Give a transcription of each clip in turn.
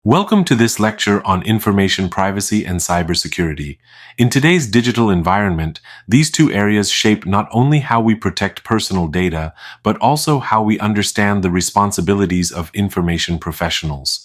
Welcome to this lecture on information privacy and cybersecurity. In today's digital environment, these two areas shape not only how we protect personal data, but also how we understand the responsibilities of information professionals.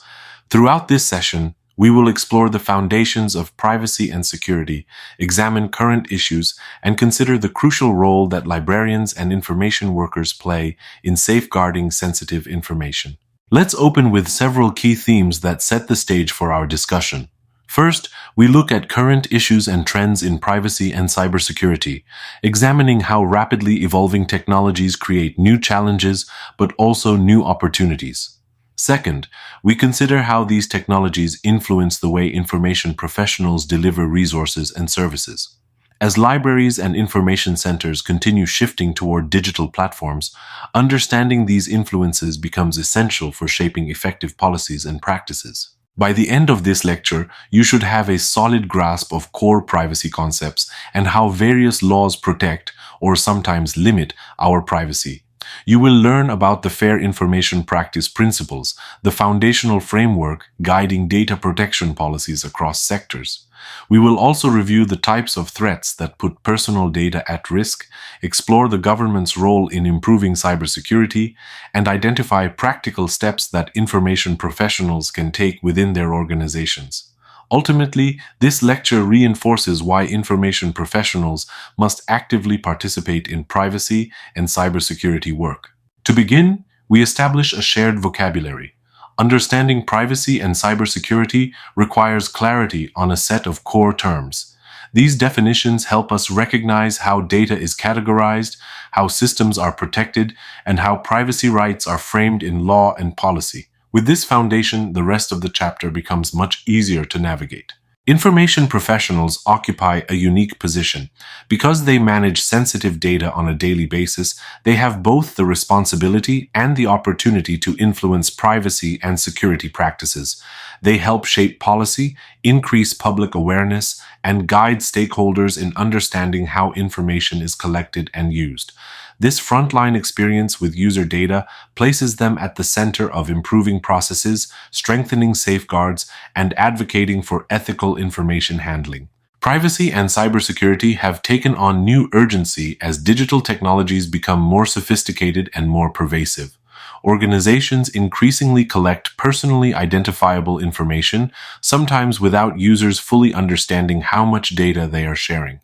Throughout this session, we will explore the foundations of privacy and security, examine current issues, and consider the crucial role that librarians and information workers play in safeguarding sensitive information. Let's open with several key themes that set the stage for our discussion. First, we look at current issues and trends in privacy and cybersecurity, examining how rapidly evolving technologies create new challenges but also new opportunities. Second, we consider how these technologies influence the way information professionals deliver resources and services. As libraries and information centers continue shifting toward digital platforms, understanding these influences becomes essential for shaping effective policies and practices. By the end of this lecture, you should have a solid grasp of core privacy concepts and how various laws protect or sometimes limit our privacy. You will learn about the Fair Information Practice principles, the foundational framework guiding data protection policies across sectors. We will also review the types of threats that put personal data at risk, explore the government's role in improving cybersecurity, and identify practical steps that information professionals can take within their organizations. Ultimately, this lecture reinforces why information professionals must actively participate in privacy and cybersecurity work. To begin, we establish a shared vocabulary. Understanding privacy and cybersecurity requires clarity on a set of core terms. These definitions help us recognize how data is categorized, how systems are protected, and how privacy rights are framed in law and policy. With this foundation, the rest of the chapter becomes much easier to navigate. Information professionals occupy a unique position. Because they manage sensitive data on a daily basis, they have both the responsibility and the opportunity to influence privacy and security practices. They help shape policy, increase public awareness, and guide stakeholders in understanding how information is collected and used. This frontline experience with user data places them at the center of improving processes, strengthening safeguards, and advocating for ethical information handling. Privacy and cybersecurity have taken on new urgency as digital technologies become more sophisticated and more pervasive. Organizations increasingly collect personally identifiable information, sometimes without users fully understanding how much data they are sharing.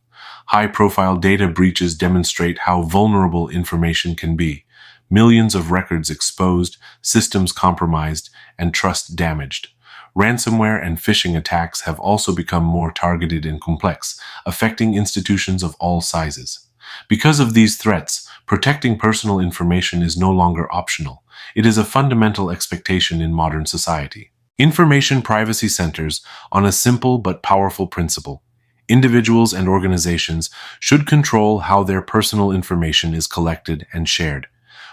High-profile data breaches demonstrate how vulnerable information can be. Millions of records exposed, systems compromised, and trust damaged. Ransomware and phishing attacks have also become more targeted and complex, affecting institutions of all sizes. Because of these threats, protecting personal information is no longer optional. It is a fundamental expectation in modern society. Information privacy centers on a simple but powerful principle. Individuals and organizations should control how their personal information is collected and shared.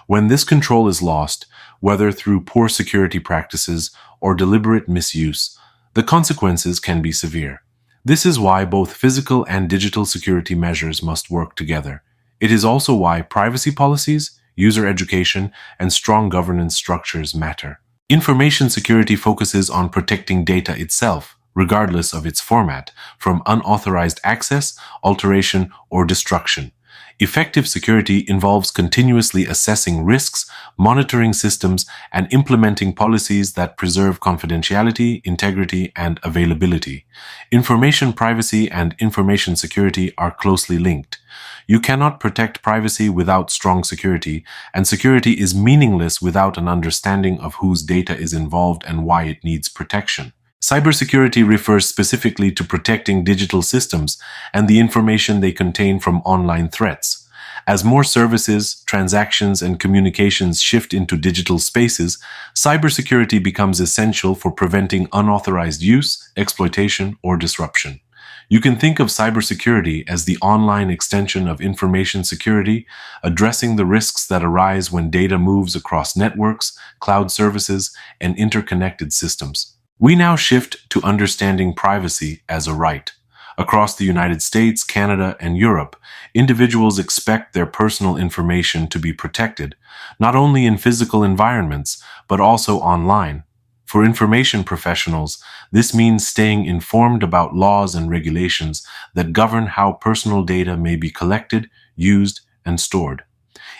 When this control is lost, whether through poor security practices or deliberate misuse, the consequences can be severe. This is why both physical and digital security measures must work together. It is also why privacy policies, user education, and strong governance structures matter. Information security focuses on protecting data itself, regardless of its format, from unauthorized access, alteration, or destruction. Effective security involves continuously assessing risks, monitoring systems, and implementing policies that preserve confidentiality, integrity, and availability. Information privacy and information security are closely linked. You cannot protect privacy without strong security, and security is meaningless without an understanding of whose data is involved and why it needs protection. Cybersecurity refers specifically to protecting digital systems and the information they contain from online threats. As more services, transactions, and communications shift into digital spaces, cybersecurity becomes essential for preventing unauthorized use, exploitation, or disruption. You can think of cybersecurity as the online extension of information security, addressing the risks that arise when data moves across networks, cloud services, and interconnected systems. We now shift to understanding privacy as a right. Across the United States, Canada, and Europe, individuals expect their personal information to be protected, not only in physical environments, but also online. For information professionals, this means staying informed about laws and regulations that govern how personal data may be collected, used, and stored.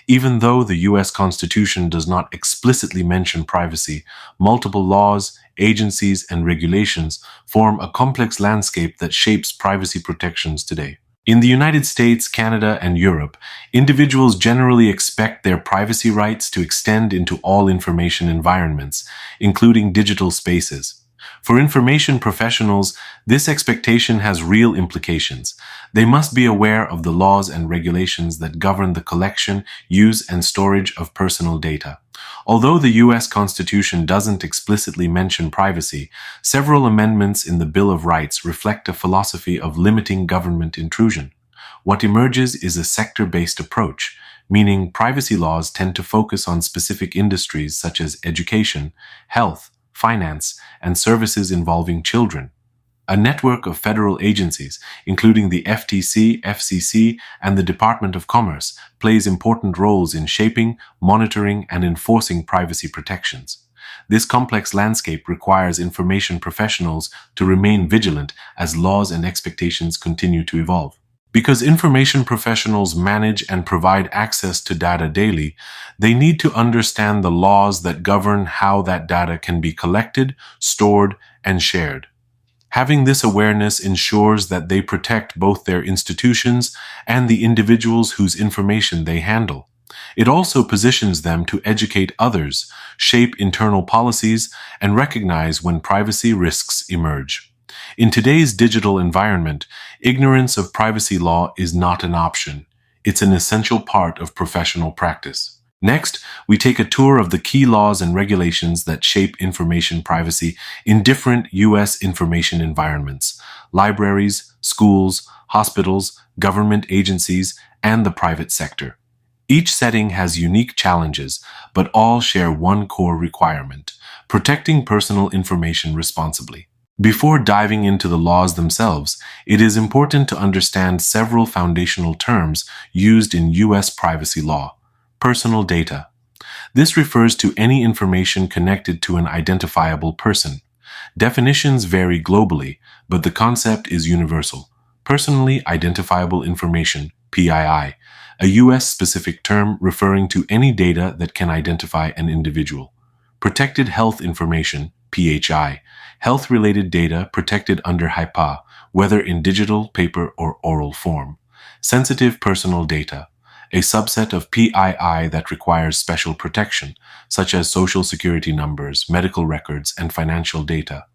Even though the U.S. Constitution does not explicitly mention privacy, multiple laws, agencies, and regulations form a complex landscape that shapes privacy protections today. In the United States, Canada, and Europe, individuals generally expect their privacy rights to extend into all information environments, including digital spaces. For information professionals, this expectation has real implications. They must be aware of the laws and regulations that govern the collection, use, and storage of personal data. Although the U.S. Constitution doesn't explicitly mention privacy, several amendments in the Bill of Rights reflect a philosophy of limiting government intrusion. What emerges is a sector-based approach, meaning privacy laws tend to focus on specific industries such as education, health, finance, and services involving children. A network of federal agencies, including the FTC, FCC, and the Department of Commerce, plays important roles in shaping, monitoring, and enforcing privacy protections. This complex landscape requires information professionals to remain vigilant as laws and expectations continue to evolve. Because information professionals manage and provide access to data daily, they need to understand the laws that govern how that data can be collected, stored, and shared. Having this awareness ensures that they protect both their institutions and the individuals whose information they handle. It also positions them to educate others, shape internal policies, and recognize when privacy risks emerge. In today's digital environment, ignorance of privacy law is not an option. It's an essential part of professional practice. Next, we take a tour of the key laws and regulations that shape information privacy in different U.S. information environments: libraries, schools, hospitals, government agencies, and the private sector. Each setting has unique challenges, but all share one core requirement: protecting personal information responsibly. Before diving into the laws themselves, it is important to understand several foundational terms used in U.S. privacy law. Personal data. This refers to any information connected to an identifiable person. Definitions vary globally, but the concept is universal. Personally identifiable information, PII, a U.S.-specific term referring to any data that can identify an individual. Protected health information, PHI, health-related data protected under HIPAA, whether in digital, paper, or oral form. Sensitive personal data, a subset of PII that requires special protection, such as social security numbers, medical records, and financial data.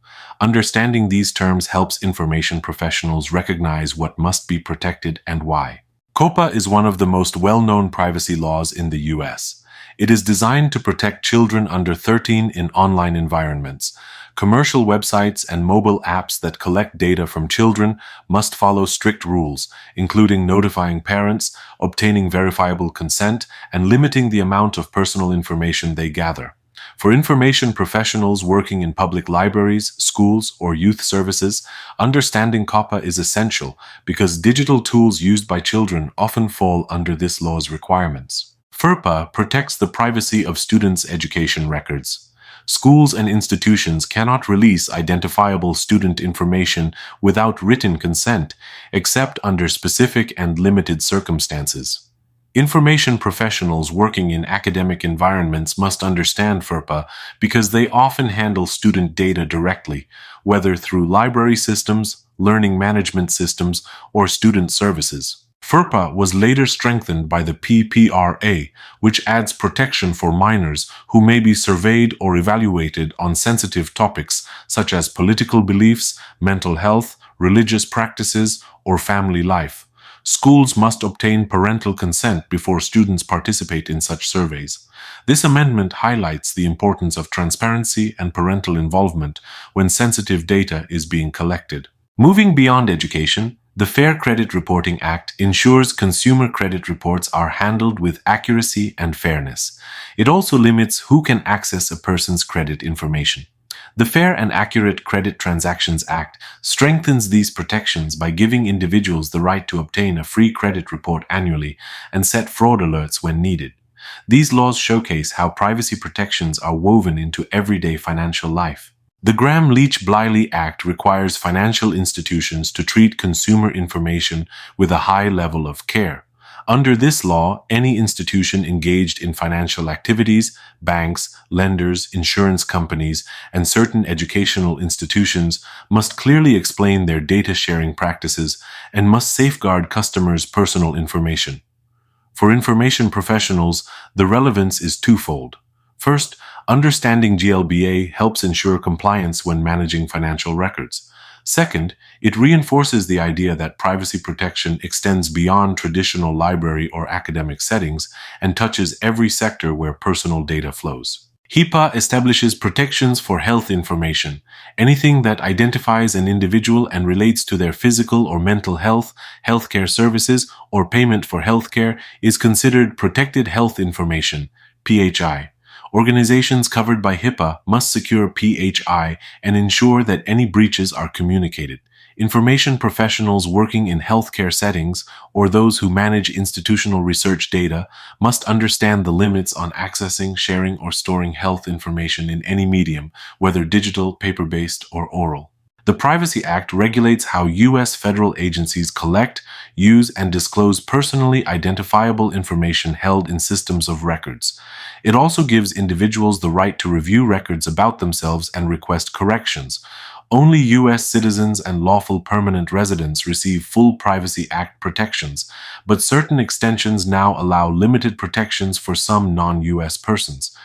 Understanding these terms helps information professionals recognize what must be protected and why. COPPA is one of the most well-known privacy laws in the U.S. It is designed to protect children under 13 in online environments. Commercial websites and mobile apps that collect data from children must follow strict rules, including notifying parents, obtaining verifiable consent, and limiting the amount of personal information they gather. For information professionals working in public libraries, schools, or youth services, understanding COPPA is essential because digital tools used by children often fall under this law's requirements. FERPA protects the privacy of students' education records. Schools and institutions cannot release identifiable student information without written consent, except under specific and limited circumstances. Information professionals working in academic environments must understand FERPA because they often handle student data directly, whether through library systems, learning management systems, or student services. FERPA was later strengthened by the PPRA, which adds protection for minors who may be surveyed or evaluated on sensitive topics such as political beliefs, mental health, religious practices, or family life. Schools must obtain parental consent before students participate in such surveys. This amendment highlights the importance of transparency and parental involvement when sensitive data is being collected. Moving beyond education, the Fair Credit Reporting Act ensures consumer credit reports are handled with accuracy and fairness. It also limits who can access a person's credit information. The Fair and Accurate Credit Transactions Act strengthens these protections by giving individuals the right to obtain a free credit report annually and set fraud alerts when needed. These laws showcase how privacy protections are woven into everyday financial life. The Gramm-Leach-Bliley Act requires financial institutions to treat consumer information with a high level of care. Under this law, any institution engaged in financial activities, banks, lenders, insurance companies, and certain educational institutions must clearly explain their data sharing practices and must safeguard customers' personal information. For information professionals, the relevance is twofold. First, understanding GLBA helps ensure compliance when managing financial records. Second, it reinforces the idea that privacy protection extends beyond traditional library or academic settings and touches every sector where personal data flows. HIPAA establishes protections for health information. Anything that identifies an individual and relates to their physical or mental health, healthcare services, or payment for healthcare is considered protected health information, PHI. Organizations covered by HIPAA must secure PHI and ensure that any breaches are communicated. Information professionals working in healthcare settings or those who manage institutional research data must understand the limits on accessing, sharing, or storing health information in any medium, whether digital, paper-based, or oral. The Privacy Act regulates how U.S. federal agencies collect, use, and disclose personally identifiable information held in systems of records. It also gives individuals the right to review records about themselves and request corrections. Only U.S. citizens and lawful permanent residents receive full Privacy Act protections, but certain extensions now allow limited protections for some non-U.S. persons.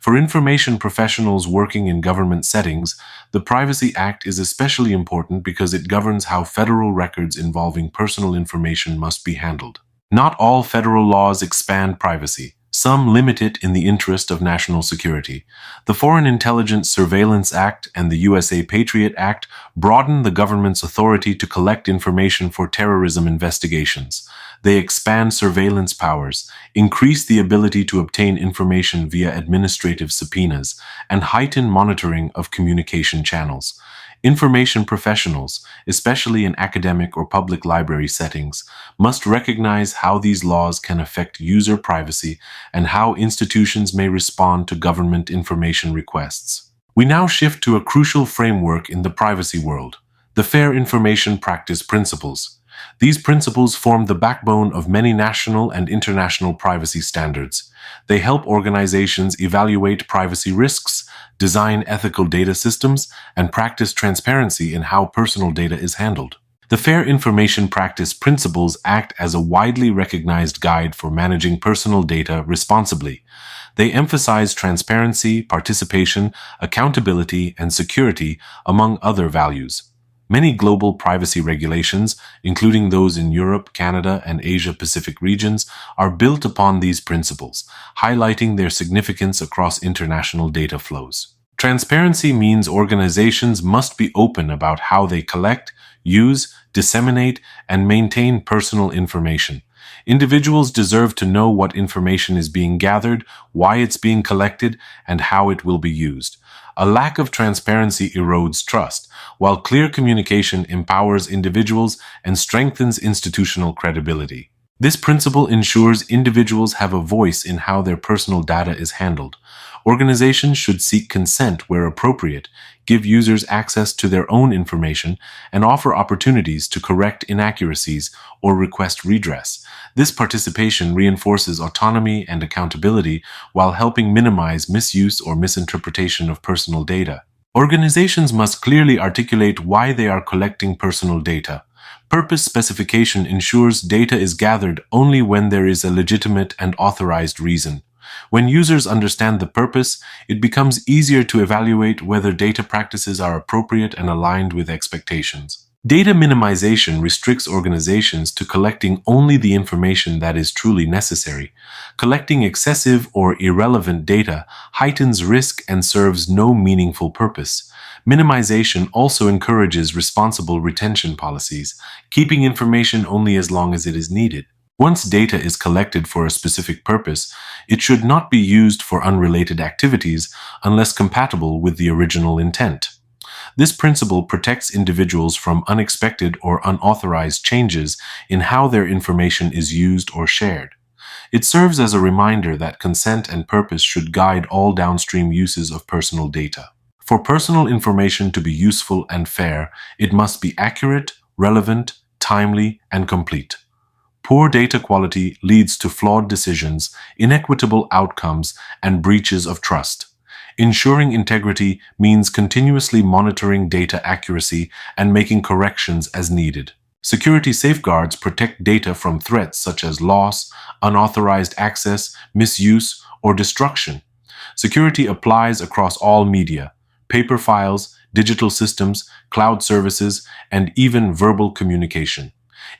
For information professionals working in government settings, the Privacy Act is especially important because it governs how federal records involving personal information must be handled. Not all federal laws expand privacy. Some limit it in the interest of national security. The Foreign Intelligence Surveillance Act and the USA Patriot Act broaden the government's authority to collect information for terrorism investigations. They expand surveillance powers, increase the ability to obtain information via administrative subpoenas, and heighten monitoring of communication channels. Information professionals, especially in academic or public library settings, must recognize how these laws can affect user privacy and how institutions may respond to government information requests. We now shift to a crucial framework in the privacy world, the Fair Information Practice Principles. These principles form the backbone of many national and international privacy standards. They help organizations evaluate privacy risks, design ethical data systems, and practice transparency in how personal data is handled. The Fair Information Practice Principles act as a widely recognized guide for managing personal data responsibly. They emphasize transparency, participation, accountability, and security, among other values. Many global privacy regulations, including those in Europe, Canada, and Asia-Pacific regions, are built upon these principles, highlighting their significance across international data flows. Transparency means organizations must be open about how they collect, use, disseminate, and maintain personal information. Individuals deserve to know what information is being gathered, why it's being collected, and how it will be used. A lack of transparency erodes trust, while clear communication empowers individuals and strengthens institutional credibility. This principle ensures individuals have a voice in how their personal data is handled. Organizations should seek consent where appropriate, give users access to their own information, and offer opportunities to correct inaccuracies or request redress. This participation reinforces autonomy and accountability while helping minimize misuse or misinterpretation of personal data. Organizations must clearly articulate why they are collecting personal data. Purpose specification ensures data is gathered only when there is a legitimate and authorized reason. When users understand the purpose, it becomes easier to evaluate whether data practices are appropriate and aligned with expectations. Data minimization restricts organizations to collecting only the information that is truly necessary. Collecting excessive or irrelevant data heightens risk and serves no meaningful purpose. Minimization also encourages responsible retention policies, keeping information only as long as it is needed. Once data is collected for a specific purpose, it should not be used for unrelated activities unless compatible with the original intent. This principle protects individuals from unexpected or unauthorized changes in how their information is used or shared. It serves as a reminder that consent and purpose should guide all downstream uses of personal data. For personal information to be useful and fair, it must be accurate, relevant, timely, and complete. Poor data quality leads to flawed decisions, inequitable outcomes, and breaches of trust. Ensuring integrity means continuously monitoring data accuracy and making corrections as needed. Security safeguards protect data from threats such as loss, unauthorized access, misuse, or destruction. Security applies across all media, paper files, digital systems, cloud services, and even verbal communication.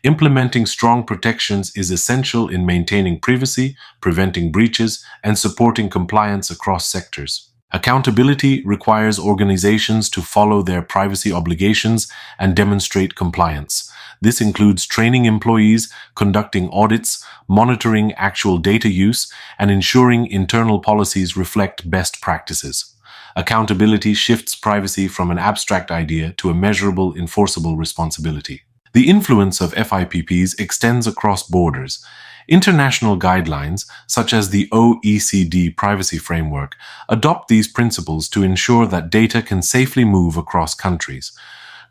Implementing strong protections is essential in maintaining privacy, preventing breaches, and supporting compliance across sectors. Accountability requires organizations to follow their privacy obligations and demonstrate compliance. This includes training employees, conducting audits, monitoring actual data use, and ensuring internal policies reflect best practices. Accountability shifts privacy from an abstract idea to a measurable, enforceable responsibility. The influence of FIPPs extends across borders. International guidelines, such as the OECD Privacy Framework, adopt these principles to ensure that data can safely move across countries.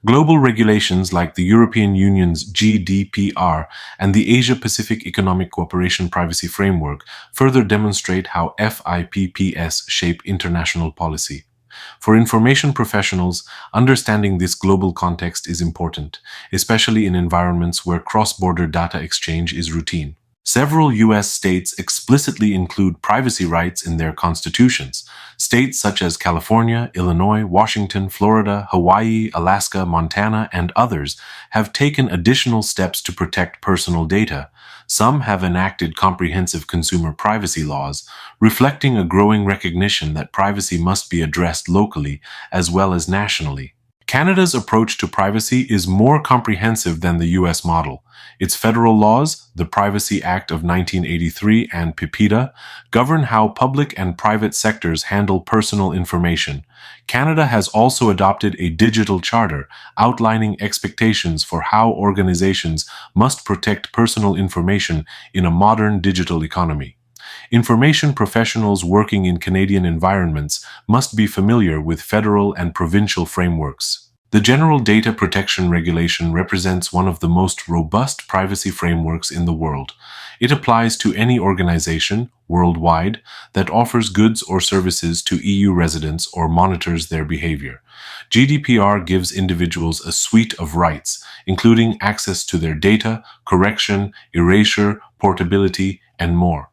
Global regulations like the European Union's GDPR and the Asia-Pacific Economic Cooperation Privacy Framework further demonstrate how FIPPs shape international policy. For information professionals, understanding this global context is important, especially in environments where cross-border data exchange is routine. Several U.S. states explicitly include privacy rights in their constitutions. States such as California, Illinois, Washington, Florida, Hawaii, Alaska, Montana, and others have taken additional steps to protect personal data. Some have enacted comprehensive consumer privacy laws, reflecting a growing recognition that privacy must be addressed locally as well as nationally. Canada's approach to privacy is more comprehensive than the U.S. model. Its federal laws, the Privacy Act of 1983 and PIPEDA, govern how public and private sectors handle personal information. Canada has also adopted a digital charter outlining expectations for how organizations must protect personal information in a modern digital economy. Information professionals working in Canadian environments must be familiar with federal and provincial frameworks. The General Data Protection Regulation represents one of the most robust privacy frameworks in the world. It applies to any organization, worldwide, that offers goods or services to EU residents or monitors their behavior. GDPR gives individuals a suite of rights, including access to their data, correction, erasure, portability, and more.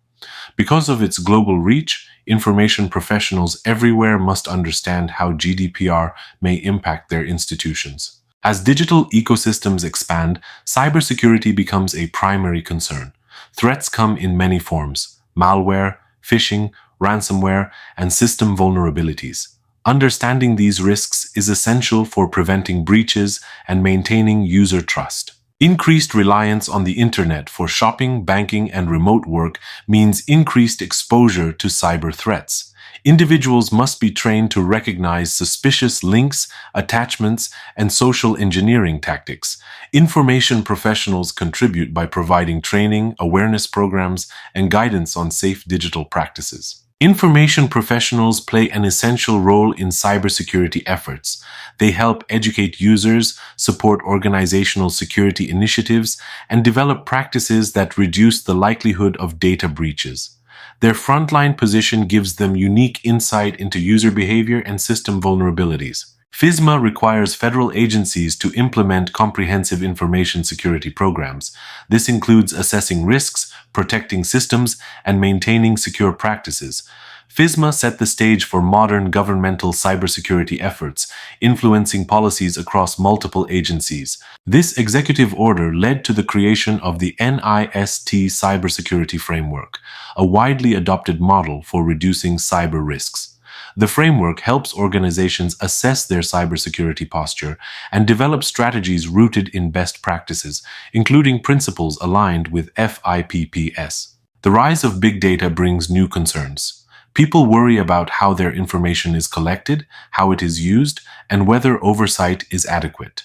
Because of its global reach, information professionals everywhere must understand how GDPR may impact their institutions. As digital ecosystems expand, cybersecurity becomes a primary concern. Threats come in many forms: malware, phishing, ransomware, and system vulnerabilities. Understanding these risks is essential for preventing breaches and maintaining user trust. Increased reliance on the internet for shopping, banking, and remote work means increased exposure to cyber threats. Individuals must be trained to recognize suspicious links, attachments, and social engineering tactics. Information professionals contribute by providing training, awareness programs, and guidance on safe digital practices. Information professionals play an essential role in cybersecurity efforts. They help educate users, support organizational security initiatives, and develop practices that reduce the likelihood of data breaches. Their frontline position gives them unique insight into user behavior and system vulnerabilities. FISMA requires federal agencies to implement comprehensive information security programs. This includes assessing risks, protecting systems, and maintaining secure practices. FISMA set the stage for modern governmental cybersecurity efforts, influencing policies across multiple agencies. This executive order led to the creation of the NIST Cybersecurity Framework, a widely adopted model for reducing cyber risks. The framework helps organizations assess their cybersecurity posture and develop strategies rooted in best practices, including principles aligned with FIPPs. The rise of big data brings new concerns. People worry about how their information is collected, how it is used, and whether oversight is adequate.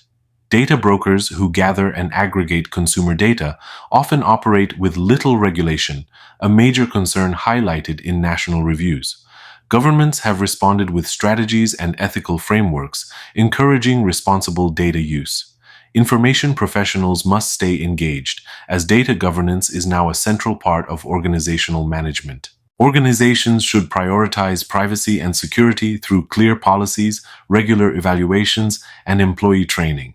Data brokers who gather and aggregate consumer data often operate with little regulation, a major concern highlighted in national reviews. Governments have responded with strategies and ethical frameworks, encouraging responsible data use. Information professionals must stay engaged, as data governance is now a central part of organizational management. Organizations should prioritize privacy and security through clear policies, regular evaluations, and employee training.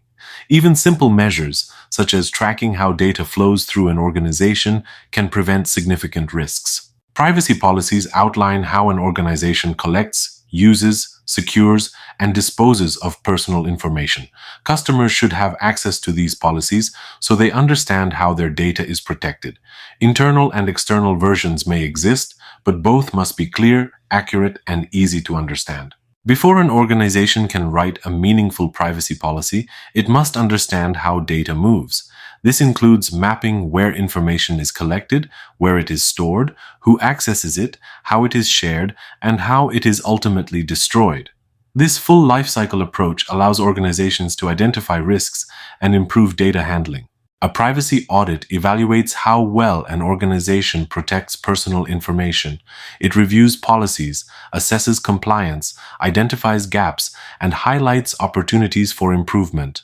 Even simple measures, such as tracking how data flows through an organization, can prevent significant risks. Privacy policies outline how an organization collects, uses, secures, and disposes of personal information. Customers should have access to these policies so they understand how their data is protected. Internal and external versions may exist, but both must be clear, accurate, and easy to understand. Before an organization can write a meaningful privacy policy, it must understand how data moves. This includes mapping where information is collected, where it is stored, who accesses it, how it is shared, and how it is ultimately destroyed. This full lifecycle approach allows organizations to identify risks and improve data handling. A privacy audit evaluates how well an organization protects personal information. It reviews policies, assesses compliance, identifies gaps, and highlights opportunities for improvement.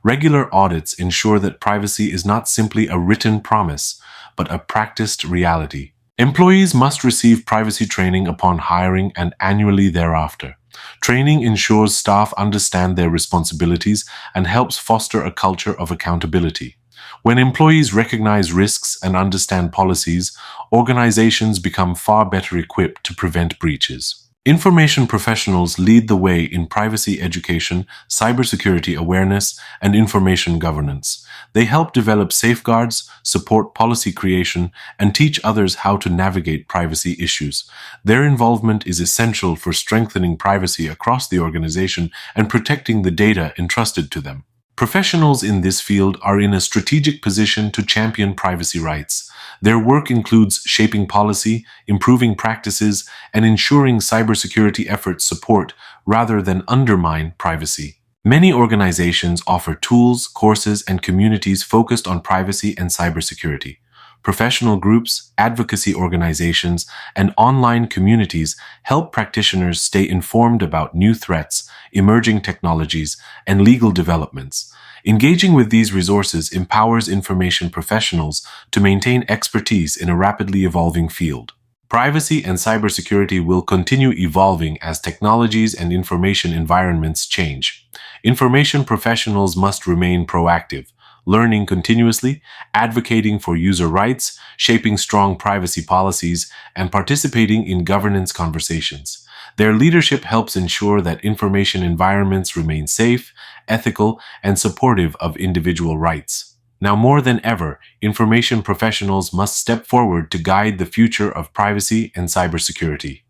Regular audits ensure that privacy is not simply a written promise, but a practiced reality. Employees must receive privacy training upon hiring and annually thereafter. Training ensures staff understand their responsibilities and helps foster a culture of accountability. When employees recognize risks and understand policies, organizations become far better equipped to prevent breaches. Information professionals lead the way in privacy education, cybersecurity awareness, and information governance. They help develop safeguards, support policy creation, and teach others how to navigate privacy issues. Their involvement is essential for strengthening privacy across the organization and protecting the data entrusted to them. Professionals in this field are in a strategic position to champion privacy rights. Their work includes shaping policy, improving practices, and ensuring cybersecurity efforts support rather than undermine privacy. Many organizations offer tools, courses, and communities focused on privacy and cybersecurity. Professional groups, advocacy organizations, and online communities help practitioners stay informed about new threats, emerging technologies, and legal developments. Engaging with these resources empowers information professionals to maintain expertise in a rapidly evolving field. Privacy and cybersecurity will continue evolving as technologies and information environments change. Information professionals must remain proactive, learning continuously, advocating for user rights, shaping strong privacy policies, and participating in governance conversations. Their leadership helps ensure that information environments remain safe, ethical, and supportive of individual rights. Now more than ever, information professionals must step forward to guide the future of privacy and cybersecurity.